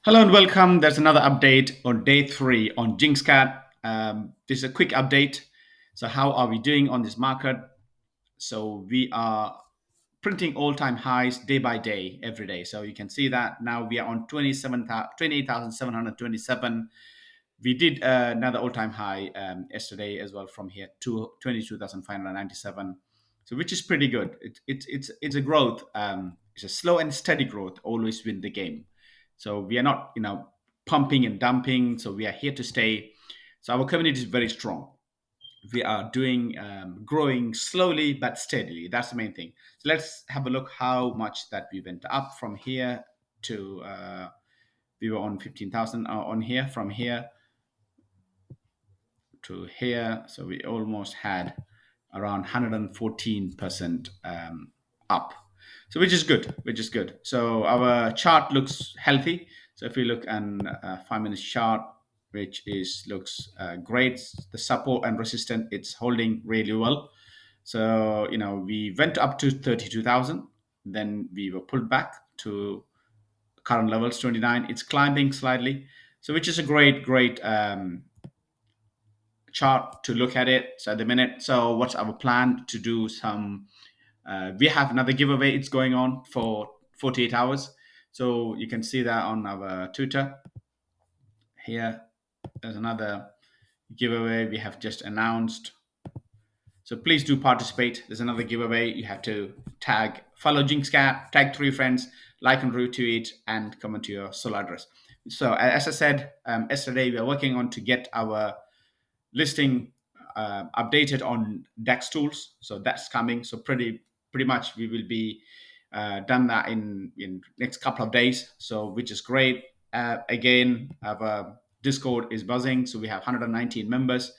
Hello and welcome. There's another update on day three on JINXCAT. This is a quick update. So, how are we doing on this market? So, we are printing all-time highs day by day, every day. So, you can see that now we are on 28,727. We did another all-time high yesterday as well from here to 22,597. So, which is pretty good. It's a growth. It's a slow and steady growth. Always win the game. So we are not, pumping and dumping. So we are here to stay. So our community is very strong. We are doing growing slowly but steadily. That's the main thing. So let's have a look how much that we went up from here to we were on 15,000 on here from here to here. So we almost had around 114% up. So which is good, which is good. So our chart looks healthy. So if we look at 5 minutes chart, which is looks great, the support and resistance it's holding really well. So we went up to 32,000, then we were pulled back to current levels 29. It's climbing slightly, so which is a great chart to look at it. So at the minute, so what's our plan to do some we have another giveaway. It's going on for 48 hours. So you can see that on our Twitter. Here, there's another giveaway we have just announced. So please do participate. There's another giveaway. You have to follow JINXCAT, tag three friends, like and retweet, and comment to your solo address. So as I said yesterday, we are working on to get our listing updated on DEX tools. So that's coming. So pretty much we will be done that in next couple of days. So which is great. Again, our Discord is buzzing. So we have 119 members,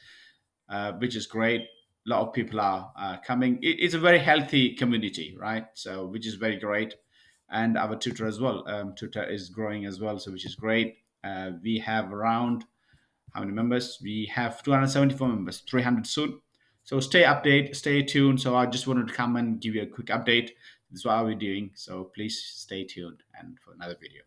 which is great. A lot of people are coming. It's a very healthy community, right? So which is very great. And our Twitter as well. Twitter is growing as well, so which is great. We have around how many members? We have 274 members, 300 soon. So stay tuned. So I just wanted to come and give you a quick update. This is what we're doing. So please stay tuned and for another video.